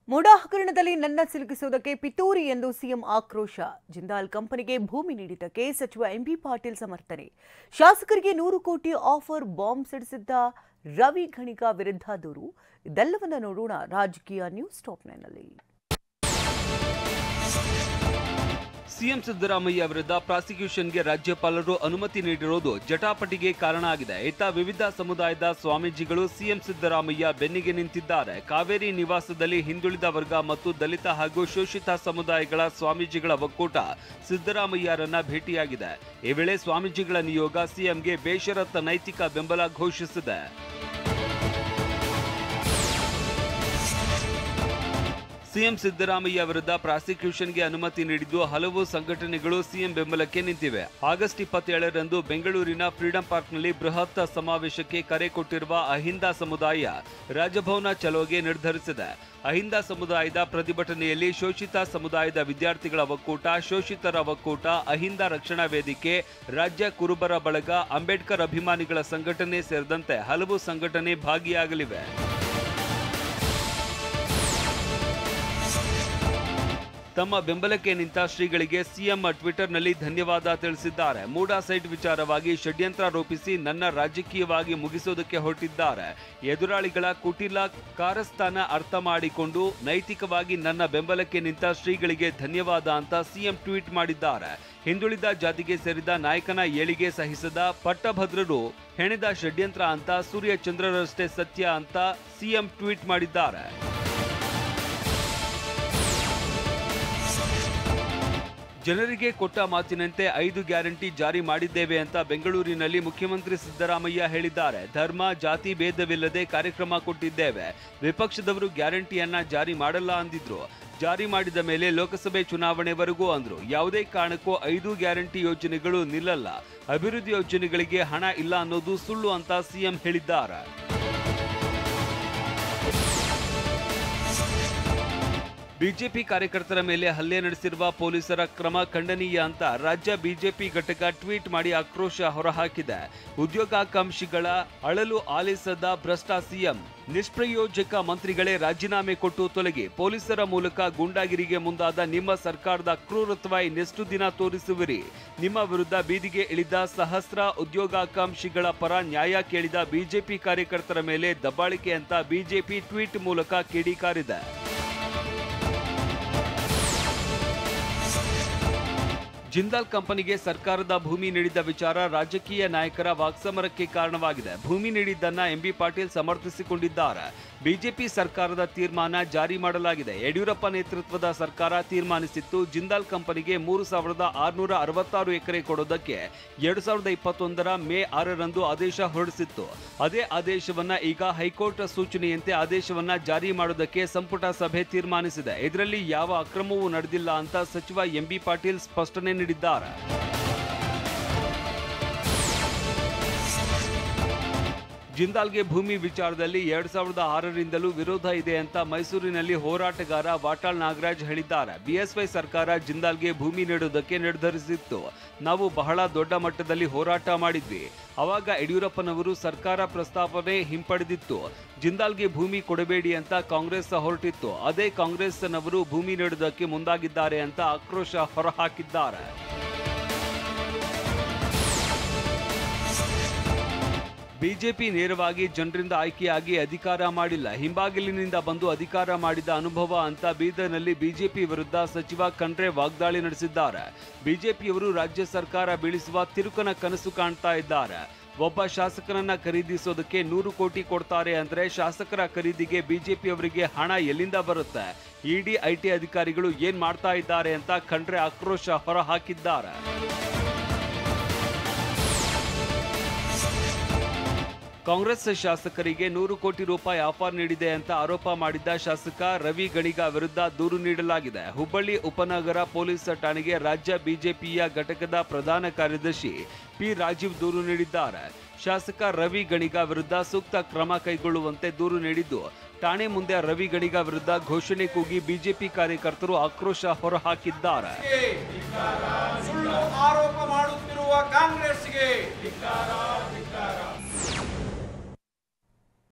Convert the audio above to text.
ಮುಡಾ ಹಗರಣದಲ್ಲಿ ನನ್ನ ಸಿಲುಕಿಸುವುದಕ್ಕೆ ಪಿತೂರಿ ಎಂದು ಸಿಎಂ ಆಕ್ರೋಶ. ಜಿಂದಾಲ್ ಕಂಪನಿಗೆ ಭೂಮಿ ನೀಡಿದ್ದಕ್ಕೆ ಸಚಿವ ಎಂಬಿ ಪಾಟೀಲ್ ಸಮರ್ಥನೆ. ಶಾಸಕರಿಗೆ 100 ಕೋಟಿ ಆಫರ್ ಬಾಂಬ್ ಸಿಡಿಸಿದ್ದ ರವಿ ಗಣಿಗ ವಿರುದ್ಧ ದೂರು. ಇದೆಲ್ಲವನ್ನ ನೋಡೋಣ ರಾಜಕೀಯ ನ್ಯೂಸ್ ಟಾಪ್ 9 ನಲ್ಲಿ. ಸಿಎಂ ಸಿದ್ದರಾಮಯ್ಯ ವಿರುದ್ಧ ಪ್ರಾಸಿಕ್ಯೂಷನ್ಗೆ ರಾಜ್ಯಪಾಲರು ಅನುಮತಿ ನೀಡಿರುವುದು ಜಟಾಪಟಿಗೆ ಕಾರಣ ಆಗಿದೆ. ಇತ್ತ ವಿವಿಧ ಸಮುದಾಯದ ಸ್ವಾಮೀಜಿಗಳು ಸಿಎಂ ಸಿದ್ದರಾಮಯ್ಯ ಬೆನ್ನಿಗೆ ನಿಂತಿದ್ದಾರೆ. ಕಾವೇರಿ ನಿವಾಸದಲ್ಲಿ ಹಿಂದುಳಿದ ವರ್ಗ ಮತ್ತು ದಲಿತ ಹಾಗೂ ಶೋಷಿತ ಸಮುದಾಯಗಳ ಸ್ವಾಮೀಜಿಗಳ ಒಕ್ಕೂಟ ಸಿದ್ದರಾಮಯ್ಯರನ್ನ ಭೇಟಿಯಾಗಿದೆ. ಈ ವೇಳೆ ಸ್ವಾಮೀಜಿಗಳ ನಿಯೋಗ ಸಿಎಂಗೆ ಬೇಷರತ್ ನೈತಿಕ ಬೆಂಬಲ ಘೋಷಿಸಿದೆ. ಸಿಎಂ ಸಿದ್ದರಾಮಯ್ಯ ವಿರುದ್ಧ ಪ್ರಾಸಿಕ್ಯೂಷನ್ಗೆ ಅನುಮತಿ ನೀಡಿದ್ದು ಹಲವು ಸಂಘಟನೆಗಳು ಸಿಎಂ ಬೆಂಬಲಕ್ಕೆ ನಿಂತಿವೆ. ಆಗಸ್ಟ್ 27ರಂದು ಬೆಂಗಳೂರಿನ ಫ್ರೀಡಂ ಪಾರ್ಕ್ನಲ್ಲಿ ಬೃಹತ್ ಸಮಾವೇಶಕ್ಕೆ ಕರೆ ಕೊಟ್ಟಿರುವ ಅಹಿಂದ ಸಮುದಾಯ ರಾಜಭವನ ಚಲೋಗೆ ನಿರ್ಧರಿಸಿದೆ. ಅಹಿಂದ ಸಮುದಾಯದ ಪ್ರತಿಭಟನೆಯಲ್ಲಿ ಶೋಷಿತ ಸಮುದಾಯದ ವಿದ್ಯಾರ್ಥಿಗಳ ಒಕ್ಕೂಟ, ಶೋಷಿತರ ಒಕ್ಕೂಟ, ಅಹಿಂದ ರಕ್ಷಣಾ ವೇದಿಕೆ, ರಾಜ್ಯ ಕುರುಬರ ಬಳಗ, ಅಂಬೇಡ್ಕರ್ ಅಭಿಮಾನಿಗಳ ಸಂಘಟನೆ ಸೇರಿದಂತೆ ಹಲವು ಸಂಘಟನೆ ಭಾಗಿಯಾಗಲಿವೆ. ತಮ್ಮ ಬೆಂಬಲಕ್ಕೆ ನಿಂತ ಶ್ರೀಗಳಿಗೆ ಸಿಎಂ ಟ್ವಿಟರ್ನಲ್ಲಿ ಧನ್ಯವಾದ ತಿಳಿಸಿದ್ದಾರೆ. ಮೂಡಾ ಸೈಟ್ ವಿಚಾರವಾಗಿ ಷಡ್ಯಂತ್ರ ರೂಪಿಸಿ ನನ್ನ ರಾಜಕೀಯವಾಗಿ ಮುಗಿಸೋದಕ್ಕೆ ಹೊರಟಿದ್ದಾರೆ. ಎದುರಾಳಿಗಳ ಕುಟಿಲ ಕಾರಸ್ಥಾನ ಅರ್ಥ ಮಾಡಿಕೊಂಡು ನೈತಿಕವಾಗಿ ನನ್ನ ಬೆಂಬಲಕ್ಕೆ ನಿಂತ ಶ್ರೀಗಳಿಗೆ ಧನ್ಯವಾದ ಅಂತ ಸಿಎಂ ಟ್ವೀಟ್ ಮಾಡಿದ್ದಾರೆ. ಹಿಂದುಳಿದ ಜಾತಿಗೆ ಸೇರಿದ ನಾಯಕನ ಏಳಿಗೆ ಸಹಿಸದ ಪಟ್ಟಭದ್ರರು ಹೆಣೆದ ಷಡ್ಯಂತ್ರ ಅಂತ ಸೂರ್ಯಚಂದ್ರರಷ್ಟೇ ಸತ್ಯ ಅಂತ ಸಿಎಂ ಟ್ವೀಟ್ ಮಾಡಿದ್ದಾರೆ. ಜನರಿಗೆ ಕೊಟ್ಟ ಮಾತಿನಂತೆ 5 ಗ್ಯಾರಂಟಿ ಜಾರಿ ಮಾಡಿದ್ದೇವೆ ಅಂತ ಬೆಂಗಳೂರಿನಲ್ಲಿ ಮುಖ್ಯಮಂತ್ರಿ ಸಿದ್ದರಾಮಯ್ಯ ಹೇಳಿದ್ದಾರೆ. ಧರ್ಮ ಜಾತಿ ಭೇದವಿಲ್ಲದೆ ಕಾರ್ಯಕ್ರಮ ಕೊಟ್ಟಿದ್ದೇವೆ. ವಿಪಕ್ಷದವರು ಗ್ಯಾರಂಟಿಯನ್ನ ಜಾರಿ ಮಾಡಲ್ಲ ಅಂದಿದ್ರು. ಜಾರಿ ಮಾಡಿದ ಮೇಲೆ ಲೋಕಸಭೆ ಚುನಾವಣೆವರೆಗೂ ಅಂದ್ರು. ಯಾವುದೇ ಕಾರಣಕ್ಕೂ 5 ಗ್ಯಾರಂಟಿ ಯೋಜನೆಗಳು ನಿಲ್ಲಲ್ಲ. ಅಭಿವೃದ್ಧಿ ಯೋಜನೆಗಳಿಗೆ ಹಣ ಇಲ್ಲ ಅನ್ನೋದು ಸುಳ್ಳು ಅಂತ ಸಿಎಂ ಹೇಳಿದ್ದಾರೆ. ಬಿಜೆಪಿ ಕಾರ್ಯಕರ್ತರ ಮೇಲೆ ಹಲ್ಲೆ ನಡೆಸಿರುವ ಪೊಲೀಸರ ಕ್ರಮ ಖಂಡನೀಯ ಅಂತ ರಾಜ್ಯ ಬಿಜೆಪಿ ಘಟಕ ಟ್ವೀಟ್ ಮಾಡಿ ಆಕ್ರೋಶ ಹೊರಹಾಕಿದೆ. ಉದ್ಯೋಗಾಕಾಂಕ್ಷಿಗಳ ಅಳಲು ಆಲಿಸದ ಭ್ರಷ್ಟ ಸಿಎಂ, ನಿಷ್ಪ್ರಯೋಜಕ ಮಂತ್ರಿಗಳೇ ರಾಜೀನಾಮೆ ಕೊಟ್ಟು ತೊಲಗಿ. ಪೊಲೀಸರ ಮೂಲಕ ಗೂಂಡಾಗಿರಿಗೆ ಮುಂದಾದ ನಿಮ್ಮ ಸರ್ಕಾರದ ಕ್ರೂರತ್ವ ಇನ್ನೆಷ್ಟು ದಿನ ತೋರಿಸುವಿರಿ? ನಿಮ್ಮ ವಿರುದ್ಧ ಬೀದಿಗೆ ಇಳಿದ ಸಹಸ್ರ ಉದ್ಯೋಗಾಕಾಂಕ್ಷಿಗಳ ಪರ ನ್ಯಾಯ ಕೇಳಿದ ಬಿಜೆಪಿ ಕಾರ್ಯಕರ್ತರ ಮೇಲೆ ದಬ್ಬಾಳಿಕೆ ಅಂತ ಬಿಜೆಪಿ ಟ್ವೀಟ್ ಮೂಲಕ ಕಿಡಿಕಾರಿದೆ. ಜಿಂದಾಲ್ ಕಂಪನಿಗೆ ಸರ್ಕಾರದ ಭೂಮಿ ನೀಡಿದ ವಿಚಾರ ರಾಜಕೀಯ ನಾಯಕರ ವಾಕ್ಸಮರಕ್ಕೆ ಕಾರಣವಾಗಿದೆ. ಭೂಮಿ ನೀಡಿದ್ದನ್ನ ಎಂಬಿ ಪಾಟೀಲ್ ಸಮರ್ಥಿಸಿಕೊಂಡಿದ್ದಾರೆ. ಬಿಜೆಪಿ ಸರ್ಕಾರದ ತೀರ್ಮಾನ ಜಾರಿ ಮಾಡಲಾಗಿದೆ. ಯಡಿಯೂರಪ್ಪ ನೇತೃತ್ವದ ಸರ್ಕಾರ ತೀರ್ಮಾನಿಸಿತ್ತು. ಜಿಂದಾಲ್ ಕಂಪನಿಗೆ 3666 ಎಕರೆ ಕೊಡೋದಕ್ಕೆ 2021ರ ಮೇ 6ರಂದು ಆದೇಶ ಹೊರಡಿಸಿತ್ತು. ಅದೇ ಆದೇಶವನ್ನ ಈಗ ಹೈಕೋರ್ಟ್ ಸೂಚನೆಯಂತೆ ಆದೇಶವನ್ನ ಜಾರಿ ಮಾಡೋದಕ್ಕೆ ಸಂಪುಟ ಸಭೆ ತೀರ್ಮಾನಿಸಿದೆ. ಇದರಲ್ಲಿ ಯಾವ ಅಕ್ರಮವೂ ನಡೆದಿಲ್ಲ ಅಂತ ಸಚಿವ ಎಂಬಿ ಪಾಟೀಲ್ ಸ್ಪಷ್ಟನೆ ನೀಡಿದ್ದಾರೆ. ಜಿಂದಾಲ್ಗೆ ಭೂಮಿ ವಿಚಾರದಲ್ಲಿ 2006ರಿಂದಲೂ ವಿರೋಧ ಇದೆ ಅಂತ ಮೈಸೂರಿನಲ್ಲಿ ಹೋರಾಟಗಾರ ವಾಟಾಳ್ ನಾಗರಾಜ್ ಹೇಳಿದ್ದಾರೆ. ಬಿಎಸ್ವೈ ಸರ್ಕಾರ ಜಿಂದಾಲ್ಗೆ ಭೂಮಿ ನೀಡುವುದಕ್ಕೆ ನಿರ್ಧರಿಸಿತ್ತು. ನಾವು ಬಹಳ ದೊಡ್ಡ ಮಟ್ಟದಲ್ಲಿ ಹೋರಾಟ ಮಾಡಿದ್ವಿ. ಅವಾಗ ಯಡಿಯೂರಪ್ಪನವರು ಸರ್ಕಾರ ಪ್ರಸ್ತಾಪನೆ ಹಿಂಪಡೆದಿತ್ತು. ಜಿಂದಾಲ್ಗೆ ಭೂಮಿ ಕೊಡಬೇಡಿ ಅಂತ ಕಾಂಗ್ರೆಸ್ ಹೊರಟಿತ್ತು. ಅದೇ ಕಾಂಗ್ರೆಸ್ನವರು ಭೂಮಿ ನೀಡುವುದಕ್ಕೆ ಮುಂದಾಗಿದ್ದಾರೆ ಅಂತ ಆಕ್ರೋಶ ಹೊರಹಾಕಿದ್ದಾರೆ. ಬಿಜೆಪಿ ನೇರವಾಗಿ ಜನರಿಂದ ಆಯ್ಕೆಯಾಗಿ ಅಧಿಕಾರ ಮಾಡಿಲ್ಲ. ಹಿಂಬಾಗಿಲಿನಿಂದ ಬಂದು ಅಧಿಕಾರ ಮಾಡಿದ ಅನುಭವ ಅಂತ ಬೀದರ್ನಲ್ಲಿ ಬಿಜೆಪಿ ವಿರುದ್ಧ ಸಚಿವ ಖಂಡ್ರೆ ವಾಗ್ದಾಳಿ ನಡೆಸಿದ್ದಾರೆ. ಬಿಜೆಪಿಯವರು ರಾಜ್ಯ ಸರ್ಕಾರ ಬೀಳಿಸುವ ತಿರುಕನ ಕನಸು ಕಾಣ್ತಾ ಇದ್ದಾರೆ. ಒಬ್ಬ ಶಾಸಕರನ್ನ ಖರೀದಿಸೋದಕ್ಕೆ 100 ಕೋಟಿ ಕೊಡ್ತಾರೆ ಅಂದ್ರೆ ಶಾಸಕರ ಖರೀದಿಗೆ ಬಿಜೆಪಿಯವರಿಗೆ ಹಣ ಎಲ್ಲಿಂದ ಬರುತ್ತೆ? ಇಡಿ ಐಟಿ ಅಧಿಕಾರಿಗಳು ಏನ್ ಮಾಡ್ತಾ ಇದ್ದಾರೆ ಅಂತ ಖಂಡ್ರೆ ಆಕ್ರೋಶ ಹೊರಹಾಕಿದ್ದಾರೆ. ಕಾಂಗ್ರೆಸ್ ಶಾಸಕರಿಗೆ 100 ಕೋಟಿ ರೂಪಾಯಿ ಆಫರ್ ನೀಡಿದೆ ಅಂತ ಆರೋಪ ಮಾಡಿದ್ದ ಶಾಸಕ ರವಿ ಗಣಿಗ ವಿರುದ್ಧ ದೂರು ನೀಡಲಾಗಿದೆ. ಹುಬ್ಬಳ್ಳಿ ಉಪನಗರ ಪೊಲೀಸ್ ಠಾಣೆಗೆ ರಾಜ್ಯ ಬಿಜೆಪಿಯ ಘಟಕದ ಪ್ರಧಾನ ಕಾರ್ಯದರ್ಶಿ ಪಿ ರಾಜೀವ್ ದೂರು ನೀಡಿದ್ದಾರೆ. ಶಾಸಕ ರವಿ ಗಣಿಗ ವಿರುದ್ಧ ಸೂಕ್ತ ಕ್ರಮ ಕೈಗೊಳ್ಳುವಂತೆ ದೂರು ನೀಡಿದ್ದು, ಠಾಣೆ ಮುಂದೆ ರವಿ ಗಣಿಗ ವಿರುದ್ಧ ಘೋಷಣೆ ಕೂಗಿ ಬಿಜೆಪಿ ಕಾರ್ಯಕರ್ತರು ಆಕ್ರೋಶ ಹೊರಹಾಕಿದ್ದಾರೆ. ಸುಳ್ಳು ಆರೋಪ ಮಾಡುತ್ತಿರುವ ಕಾಂಗ್ರೆಸ್ಗೆ